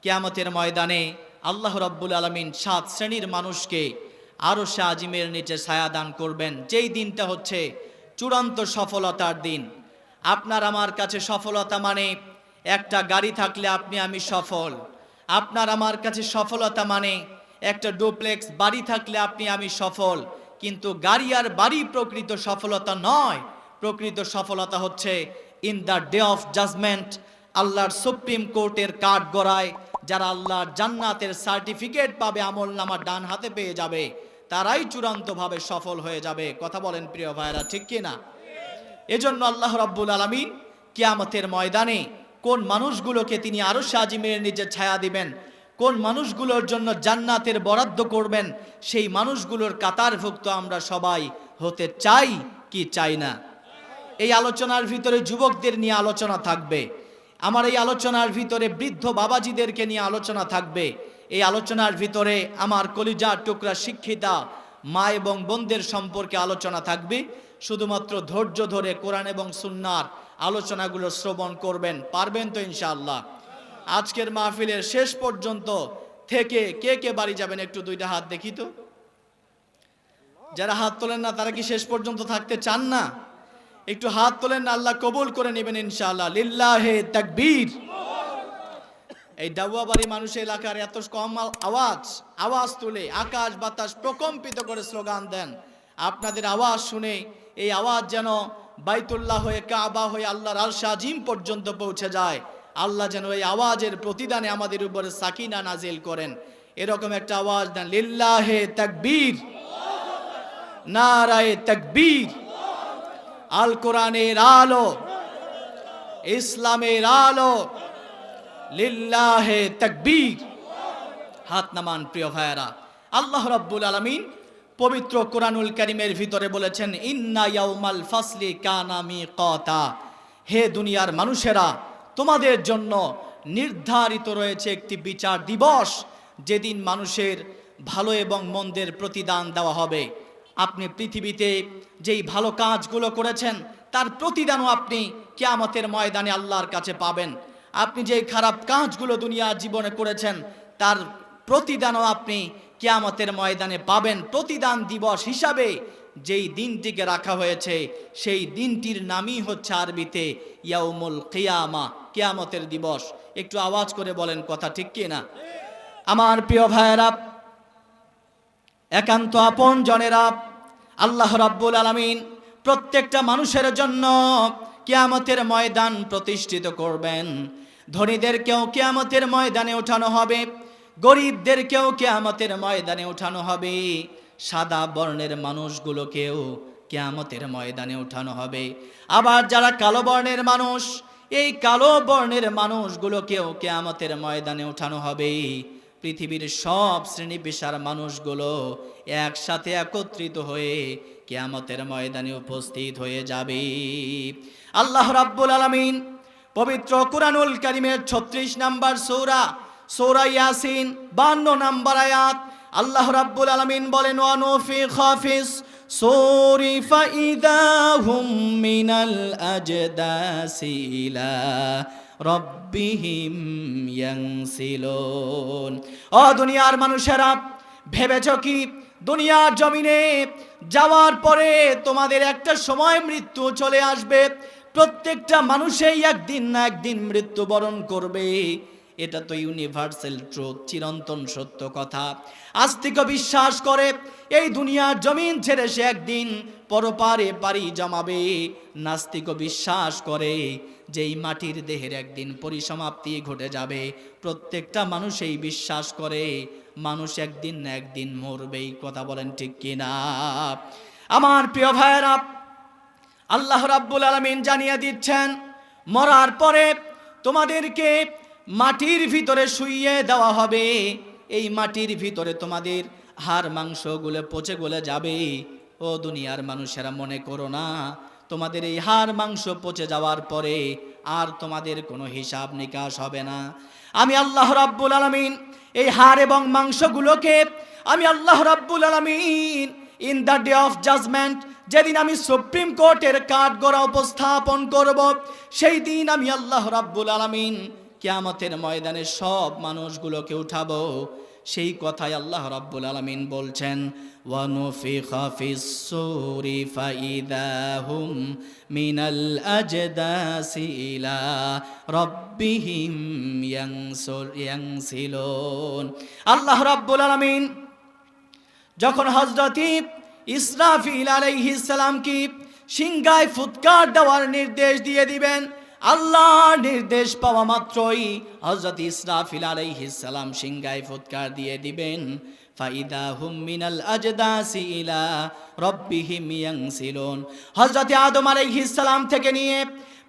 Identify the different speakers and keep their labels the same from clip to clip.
Speaker 1: কিয়ামতের ময়দানে আল্লাহ রাব্বুল আলামিন 7 শ্রেণীর মানুষকে আরশে আজিমের নিচে ছায়া দান করবেন, যেই দিনটা হচ্ছে চূড়ান্ত সফলতার দিন। আপনার আমার কাছে সফলতা মানে একটা গাড়ি থাকলে আপনি আমি সফল। আপনার আমার কাছে সফলতা মানে একটা ডুপ্লেক্স বাড়ি থাকলে আপনি আমি সফল। কিন্তু গাড়ি আর বাড়ি প্রকৃত সফলতা নয়। প্রকৃত সফলতা হচ্ছে in the day of judgement, আল্লাহর সুপ্রিম কোর্টের কাঠ গড়ায় যারা আল্লাহর জান্নাতের সার্টিফিকেট পাবে, আমল নামা ডান হাতে পেয়ে যাবে, তারাই চূড়ান্তভাবে সফল হয়ে যাবে। কথা বলেন প্রিয় ভাইরা, ঠিক কিনা? এজন্য আল্লাহ রাব্বুল আলামিন কিয়ামতের ময়দানে কোন মানুষগুলোকে তিনি আরশে আজিমের নিচে ছায়া দিবেন, কোন মানুষগুলোর জন্য জান্নাতের বরাদ্দ করবেন, সেই মানুষগুলোর কাতারভুক্ত আমরা সবাই হতে চাই কি চাই না? এই আলোচনার ভিতরে যুবকদের নিয়ে আলোচনা থাকবে, আমার এই আলোচনার ভিতরে বৃদ্ধ বাবাজিদেরকে নিয়ে আলোচনা থাকবে, এই আলোচনার ভিতরে আমার কলিজার টুকরা শিক্ষিতা মা এবং বোনদের সম্পর্কে আলোচনা থাকবে। শুধুমাত্র ধৈর্য ধরে কোরআন এবং সুন্নাহর আলোচনাগুলো শ্রবণ করবেন, পারবেন তো ইনশাআল্লাহ? আজকের মাহফিলের শেষ পর্যন্ত থেকে কে কে বাড়ি যাবেন একটু দুইটা হাত দেখি তো। যারা হাত তোলেন না তারা কি শেষ পর্যন্ত থাকতে চান না? একটু হাত তোলেন না, আল্লাহ কবুল করে নেবেন ইনশাআল্লাহ। লিল্লাহে তাকবীর। এই ডাউয়াবাড়ি মানুষের এলাকার এত কম আওয়াজ তুলে আকাশ বাতাস প্রকম্পিত করে স্লোগান দেন। আপনাদের আওয়াজ শুনে এই আওয়াজ যেন বাইতুল্লাহ হয়ে কাবা হয়ে আল্লাহর আরশ আজিম পর্যন্ত পৌঁছে যায়। আল্লাহ যেন এই আওয়াজের প্রতিদানে আমাদের উপরে সাকিনা নাজিল করেন, এরকম একটা আওয়াজ দেন। লিল্লাহে তাকবীর, নারায়ে তাকবীর। আল কোরআনের আলো, ইসলামের আলো, লিল্লাহে তাকবীর। হাত নামান প্রিয় ভাইয়েরা। আল্লাহ রাব্বুল আলামিন পবিত্র কোরআনুল কারীমের ভিতরে বলেছেন, ইন্না ইয়াউমাল ফাসলি কানা মিকাতা। হে দুনিয়ার মানুষেরা, তোমাদের জন্য নির্ধারিত রয়েছে একটি বিচার দিবস, যেদিন মানুষের ভালো এবং মন্দের প্রতিদান দেওয়া হবে। আপনি পৃথিবীতে যেই ভালো কাজগুলো করেছেন তার প্রতিদানও আপনি কিয়ামতের ময়দানে আল্লাহর কাছে পাবেন। আপনি যেই খারাপ কাজগুলো দুনিয়ার জীবনে করেছেন তার প্রতিদানও আপনি কিয়ামতের ময়দানে পাবেন। প্রতিদান দিবস হিসাবে যেই দিনটিকে রাখা হয়েছে সেই দিনটির নামই হচ্ছে আরবিতে ইয়াউমুল কিয়ামা, কিয়ামতের দিবস। একটু আওয়াজ করে বলেন কথা ঠিক কি না? আমার প্রিয় ভাইয়েরা, একান্ত আপন জনেরা, আল্লাহ রাব্বুল আলামিন প্রত্যেকটা মানুষের জন্য কিয়ামতের ময়দান প্রতিষ্ঠিত করবেন। ধনীদেরকেও কিয়ামতের ময়দানে ওঠানো হবে, গরিবদেরকেও কিয়ামতের ময়দানে ওঠানো হবে, সাদা বর্ণের মানুষগুলোকেও কিয়ামতের ময়দানে ওঠানো হবে। আবার যারা কালো বর্ণের মানুষ, এই কালো বর্ণের মানুষগুলোকেও কিয়ামতের ময়দানে ওঠানো হবে। পৃথিবীর সব শ্রেণী পেশার মানুষগুলো একসাথে একত্রিত হয়ে কিয়ামতের ময়দানে উপস্থিত হয়ে যাবে। আল্লাহ রাব্বুল আলামিন পবিত্র কুরআনুল কারীমের 36 নম্বর সূরা ইয়াসিন 52 নম্বর আয়াত আল্লাহ রাব্বুল আলামিন বলেন, ওয়া নুফিখা ফিস সূরি ফাইদা হুম মিনাল আজদাসি ইলা রব্বিহিম ইয়ানসিলুন। ও দুনিয়ার মানুষেরা, ভেবেছো কি দুনিয়ার জমিনে যাওয়ার পরে তোমাদের একটা সময় মৃত্যু চলে আসবে? প্রত্যেকটা মানুষই একদিন না একদিন মৃত্যুবরণ করবে। এটা তো ইউনিভার্সাল ট্রুথ, চিরন্তন সত্য কথা। আস্তিক বিশ্বাস করে এই দুনিয়ার জমিন ছেড়ে সে একদিন পরপারে পাড়ি জমাবে। নাস্তিক বিশ্বাস করে যে এই মাটির দেহের একদিন পরিসমাপ্তি ঘটে যাবে। প্রত্যেকটা মানুষ এই বিশ্বাস করে মানুষ একদিন না একদিন মরবেই। কথা বলেন ঠিক কিনা? আমার প্রিয় ভাইয়েরা, আল্লাহ রাব্বুল আলামিন জানিয়ে দিচ্ছেন, মরার পরে তোমাদেরকে মাটির ভিতরে শুইয়ে দেওয়া হবে। এই মাটির ভিতরে তোমাদের হাড় মাংসগুলো পচে গলে যাবে। ও দুনিয়ার মানুষেরা, মনে করো না তোমাদের এই হাড় মাংস পচে যাওয়ার পরে আর তোমাদের কোনো হিসাব নিকাশ হবে না। আমি আল্লাহ রাব্বুল আলামিন এই হাড় এবং মাংসগুলোকে আমি আল্লাহ রাব্বুল আলামিন in the day of judgement, যেদিন আমি সুপ্রিম কোর্টের কাঠগড়া উপস্থাপন করব, সেই দিন আমি আল্লাহ রাব্বুল আলামিন কিয়ামতের ময়দানে সব মানুষগুলোকে উঠাবো। সেই কথাই আল্লাহ রাব্বুল আলামিন বলছেন, ওয়া নুফিখা ফিস সূরি ফাইদা হুম মিনাল আজদাসি ইলা রাব্বিহিম ইয়ানসিলুন। আল্লাহ রাব্বুল আলামিন যখন হযরত ইসরাফিল আলাইহিস সালাম কি সিংহায় ফুৎকার দেওয়ার নির্দেশ দিয়ে দিবেন, আল্লাহর নির্দেশ পাওয়া মাত্রই হযরত ইসরাফিল আলাইহিস সালাম সিংহায় ফুৎকার দিয়ে দিবেন। ফাইদা হুম মিনাল আজদাসি ইলা রাব্বিহিম ইয়ানসিলুন। হযরত আদম আলাইহিস সালাম থেকে নিয়ে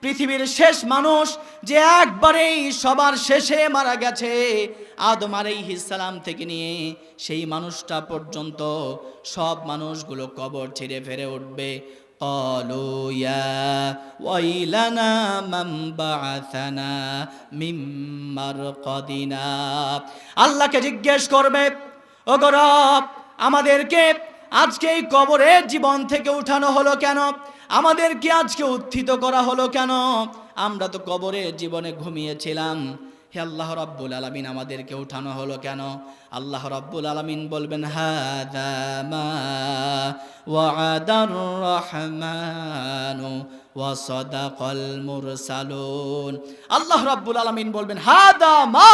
Speaker 1: পৃথিবীর শেষ মানুষ যে একবারেই সবার শেষে মারা গেছে, আদম আলাইহিস সালাম থেকে নিয়ে সেই মানুষটা পর্যন্ত সব মানুষগুলো কবর ছেড়ে ফিরে উঠবে। قالوا يا ويلنا من بعثنا من مرقدنا। আল্লাহকে জিজ্ঞেস করবে, ওগো রব, আমাদেরকে আজকে এই কবরের জীবন থেকে উঠানো হলো কেন? আমাদেরকে আজকে উত্থিত করা হলো কেন? আমরা তো কবরের জীবনে ঘুমিয়েছিলাম। হে আল্লাহ রাব্বুল আলামিন, আমাদেরকে উঠানো হলো কেন? আল্লাহ রাব্বুল আলামিন বলবেন, হাদা মা ওয়াদার রহমানু ওয়া সাদাকাল মুরসালুন। আল্লাহ রাব্বুল আলামিন বলবেন, হাদা মা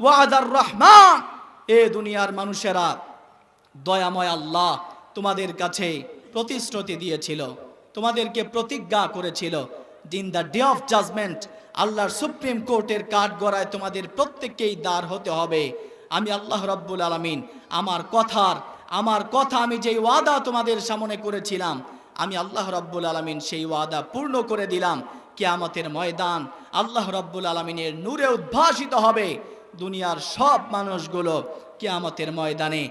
Speaker 1: ওয়াদার রহমান। এ দুনিয়ার মানুষেরা, দয়াময় আল্লাহ তোমাদের কাছে প্রতিশ্রুতি দিয়েছিল, তোমাদেরকে প্রতিজ্ঞা করেছিল, in the day of judgement আল্লাহর সুপ্রিম কোর্টের কাঠগড়ায় তোমাদের প্রত্যেককেই দাঁড় হতে হবে। আমি আল্লাহ রাব্বুল আলামিন আমার কথা আমি যেই ওয়াদা তোমাদের সামনে করেছিলাম, আমি আল্লাহ রাব্বুল আলামিন সেই ওয়াদা পূর্ণ করে দিলাম। কিয়ামতের ময়দান আল্লাহ রাব্বুল আলামিনের নূরে উদ্ভাসিত হবে। দুনিয়ার সব মানুষগুলো কিয়ামতের ময়দানে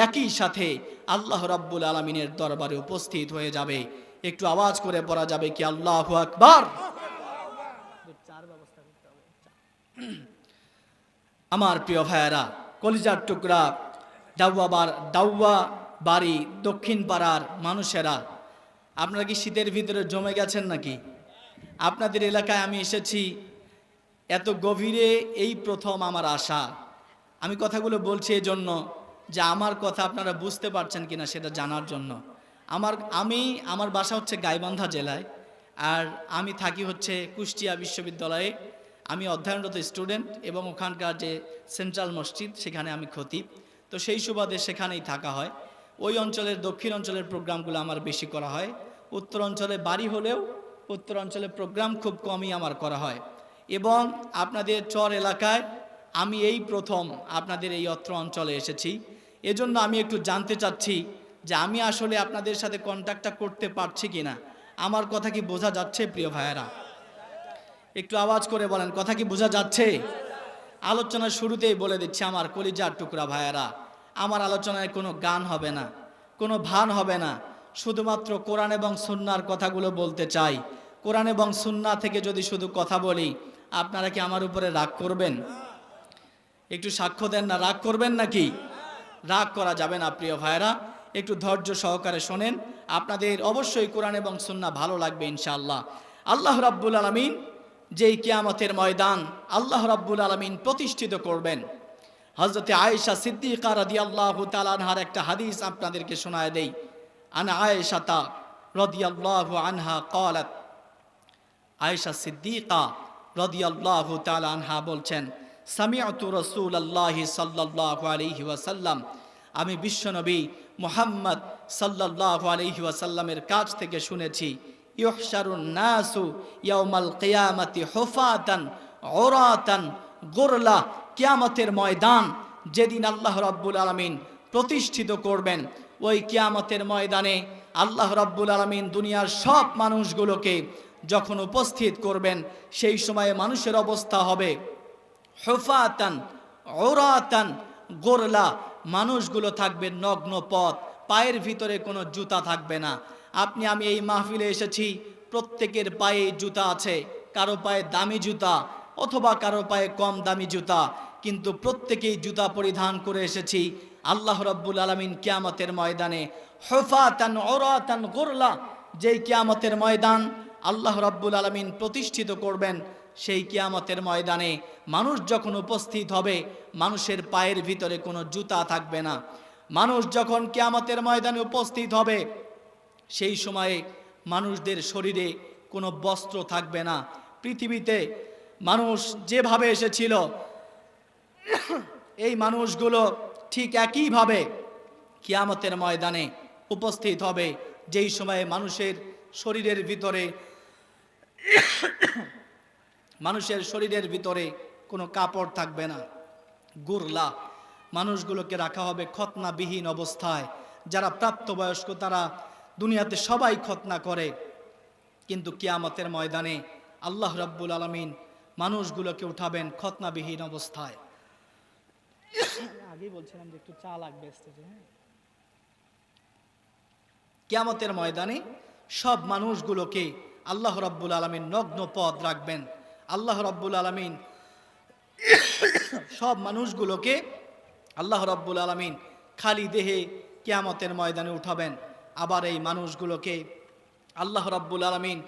Speaker 1: একই সাথে আল্লাহ রাব্বুল আলামিনের দরবারে উপস্থিত হয়ে যাবে। একটু আওয়াজ করে পড়া যাবে কি আল্লাহু আকবার। আমার প্রিয় ভাইয়েরা, কলিজার টুকরা, দাউয়া বাড়ি দক্ষিণ পাড়ার মানুষেরা, আপনারা কি শীতের ভিতরে জমে গেছেন নাকি? আপনাদের এলাকায় আমি এসেছি, এত গভীরে এই প্রথম আমার আসা। আমি কথাগুলো বলছি এই জন্য যে আমার কথা আপনারা বুঝতে পারছেন কিনা সেটা জানার জন্য। আমার বাসা হচ্ছে গাইবান্ধা জেলায়, আর আমি থাকি হচ্ছে কুষ্টিয়া বিশ্ববিদ্যালয়ে। আমি অধ্যয়নরত স্টুডেন্ট এবং ওখানকার যে সেন্ট্রাল মসজিদ সেখানে আমি খতিব, তো সেই সুবাদে সেখানেই থাকা হয়। ওই অঞ্চলের দক্ষিণ অঞ্চলের প্রোগ্রামগুলো আমার বেশি করা হয়। উত্তর অঞ্চলে বাড়ি হলেও উত্তর অঞ্চলের প্রোগ্রাম খুব কমই আমার করা হয়। এবং আপনাদের চর এলাকায় আমি এই প্রথম আপনাদের এই অত্র অঞ্চলে এসেছি। এজন্য আমি একটু জানতে চাচ্ছি যে আমি আসলে আপনাদের সাথে কন্ট্যাক্টটা করতে পারছি কিনা। আমার কথা কি বোঝা যাচ্ছে প্রিয় ভাইয়েরা? একটু আওয়াজ করে বলেন, কথা কি বোঝা যাচ্ছে? আলোচনার শুরুতেই বলে দিচ্ছি আমার কলিজার টুকরা ভাইয়েরা, আমার আলোচনায় কোনো গান হবে না, কোনো ভান হবে না। শুধুমাত্র কোরআন এবং সুন্নাহর কথাগুলো বলতে চাই। কোরআন এবং সুন্নাহ থেকে যদি শুধু কথা বলি, আপনারা কি আমার উপরে রাগ করবেন? একটু সাক্ষ্য দেন না, রাগ করবেন নাকি? রাগ করা যাবে না প্রিয় ভাইয়েরা, একটু ধৈর্য সহকারে শোনেন। আপনাদের অবশ্যই কোরআন এবং সুন্নাহ ভালো লাগবে ইনশাআল্লাহ। আল্লাহ রাব্বুল আলামিন যেই কিয়ামতের ময়দান আল্লাহ রাব্বুল আলামিন প্রতিষ্ঠিত করবেন, হযরতে আয়েশা সিদ্দিকা রাদিয়াল্লাহু তাআলা আনহার একটা হাদিস আপনাদেরকে শোনায় দেই। আন আয়েশাতা রাদিয়াল্লাহু আনহা ক্বালাত, আয়েশা সিদ্দিকা রাদিয়াল্লাহু তাআলা আনহা বলছেন, সামিআতু রাসূলুল্লাহি সাল্লাল্লাহু আলাইহি ওয়াসাল্লাম, আমি বিশ্বনবী মুহাম্মদ সাল্লাল্লাহু আলাইহি ওয়াসাল্লামের কাছ থেকে শুনেছি, ইউহশারুন নাসু ইয়াউমাল কিয়ামাতি হুফাতান উরাতান গুরলা। কিয়ামতের ময়দান যেদিন আল্লাহ রাব্বুল আলামিন প্রতিষ্ঠিত করবেন, ওই কিয়ামতের ময়দানে আল্লাহ রাব্বুল আলামিন দুনিয়ার সব মানুষগুলোকে যখন উপস্থিত করবেন, সেই সময়ে মানুষের অবস্থা হবে হুফাতান উরাতান গুরলা। মানুষগুলো থাকবে নগ্ন পথ, পায়ের ভিতরে কোনো জুতা থাকবে না। আমি এই মাহফিলে এসেছি, প্রত্যেকের পায়ে জুতা আছে, কারো পায়ে দামি জুতা অথবা কারো পায়ে কম দামি জুতা, কিন্তু প্রত্যেকেই জুতা পরিধান করে এসেছি। আল্লাহ রাব্বুল আলামিন কিয়ামতের ময়দানে হুফাতান উরাতান গুরলা, যেই কিয়ামতের ময়দান আল্লাহ রাব্বুল আলামিন প্রতিষ্ঠিত করবেন, সেই কিয়ামতের ময়দানে মানুষ যখন উপস্থিত হবে, মানুষের পায়ের ভিতরে কোনো জুতা থাকবে না। মানুষ যখন কিয়ামতের ময়দানে উপস্থিত হবে, সেই সময়ে মানুষদের শরীরে কোনো বস্ত্র থাকবে না। পৃথিবীতে মানুষ যেভাবে এসেছিল, এই মানুষগুলো ঠিক একইভাবে কিয়ামতের ময়দানে উপস্থিত হবে, যেই সময়ে মানুষের শরীরের ভিতরে কোনো কাপড় থাকবে না। গুরলা, মানুষগুলোকে রাখা হবে খতনাবিহীন অবস্থায়। যারা প্রাপ্তবয়স্ক তারা দুনিয়াতে সবাই খতনা করে, কিন্তু কিয়ামতের ময়দানে আল্লাহ রাব্বুল আলামিন মানুষগুলোকে উঠাবেন খতনাবিহীন অবস্থায়। আগেই বলছিলাম যে একটু চা লাগবে স্টেজে। কিয়ামতের ময়দানে সব মানুষগুলোকে আল্লাহ রাব্বুল আলামিন নগ্ন পদ রাখবেন। আল্লাহ রাব্বুল আলামিন সব মানুষগুলোকে আল্লাহ রাব্বুল আলামিন খালি দেহে কিয়ামতের ময়দানে উঠাবেন। আবার এই মানুষগুলোকে আল্লাহ রাব্বুল আলামিন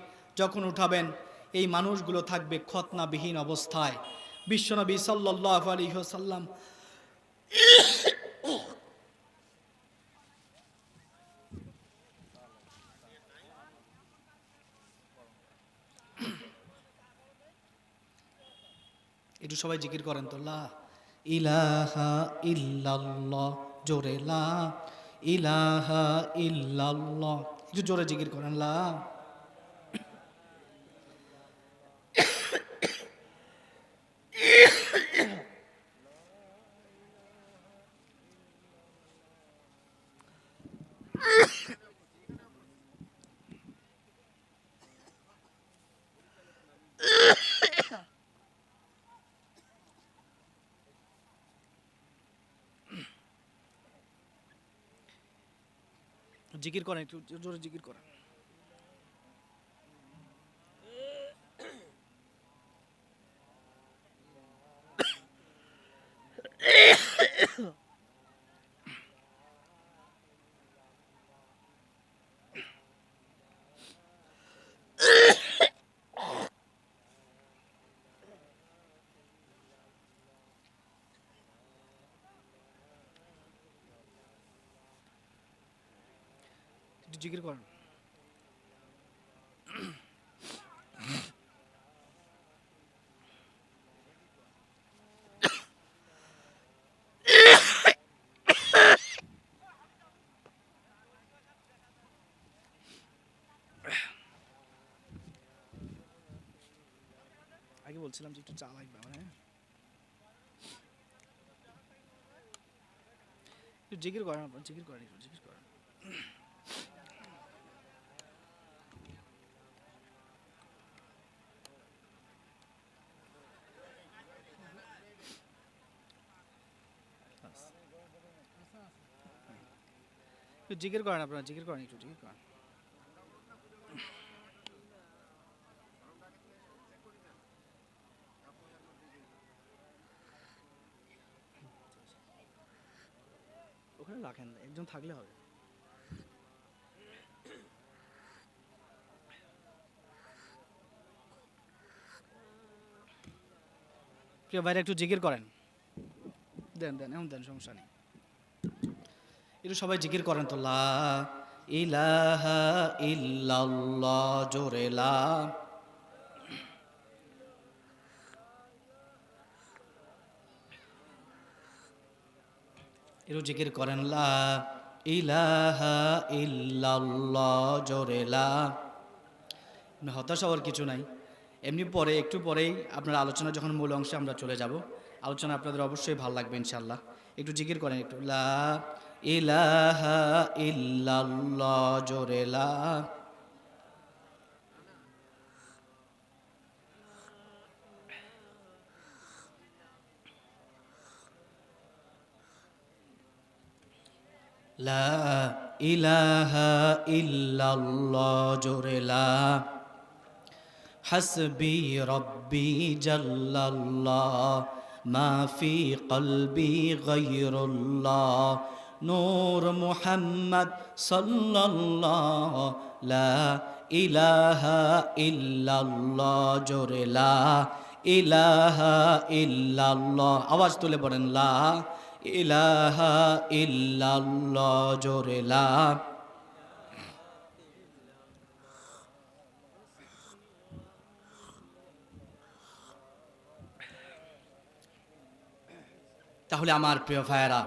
Speaker 1: যখন উঠাবেন, এই মানুষগুলো থাকবে খতনাবিহীন অবস্থায়। বিশ্বনবী সাল্লাল্লাহু আলাইহি ওয়াসাল্লাম একটু সবাই জিকির করেন তো, লা ইলাহা ইল্লাল্লাহ, জোরে লা ইলাহা ইল্লাল্লাহ, একটু জোরে জিকির করেন লা। জিকির করেন, একটু জোরে জিকির করেন। জিকির করেন। আগে বলছিলাম যে একটু চা লাগবে আমার, হ্যাঁ একটু জিকির করেন, আপনার জিকির করেন, একটু জিকির করেন। জিকির করেন, আপনারা জিকির করেন, একটু জিকির করেন। ওখানে রাখেন, একজন থাকলে হবে। প্রিয় ভাইরা একটু জিকির করেন, দেন দেন, এমন দেন, সমস্যা নেই। একটু সবাই জিকির করেন তো, লা ইলাহা ইল্লাল্লাহ, জোরে লা। একটু জিকির করেন, লা ইলাহা ইল্লাল্লাহ, জোরে লা। হতাশ হওয়ার কিছু নাই, এমনি পরে একটু পরেই আপনার আলোচনা যখন মূল অংশে আমরা চলে যাব, আলোচনা আপনাদের অবশ্যই ভালো লাগবে ইনশাআল্লাহ। একটু জিকির করেন, একটু লা ইলাহা ইল্লাল্লাহ, জোরে লা। লা ইলাহা ইল্লাল্লাহ, জোরে লা। হাসবি রব্বি জাল্লাল্লাহ, মা ফি কলবি গায়রুল্লাহ, নূর মুহাম্মদ সাল্লাল্লাহ লা ইলাহা ইল্লাল্লাহ জোরে লা ইলাহা ইল্লাল্লাহ আওয়াজ তুলে পড়েন লা ইলাহা ইল্লাল্লাহ জোরে লা। তাহলে আমার প্রিয় ভাইয়েরা,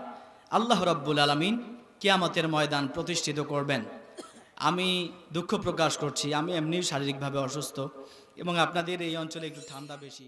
Speaker 1: আল্লাহ রাব্বুল আলামিন কিয়ামতের ময়দান প্রতিষ্ঠিত করবেন। আমি দুঃখ প্রকাশ করছি, আমি এমনি শারীরিকভাবে অসুস্থ এবং আপনাদের এই অঞ্চলে একটু ঠান্ডা বেশি।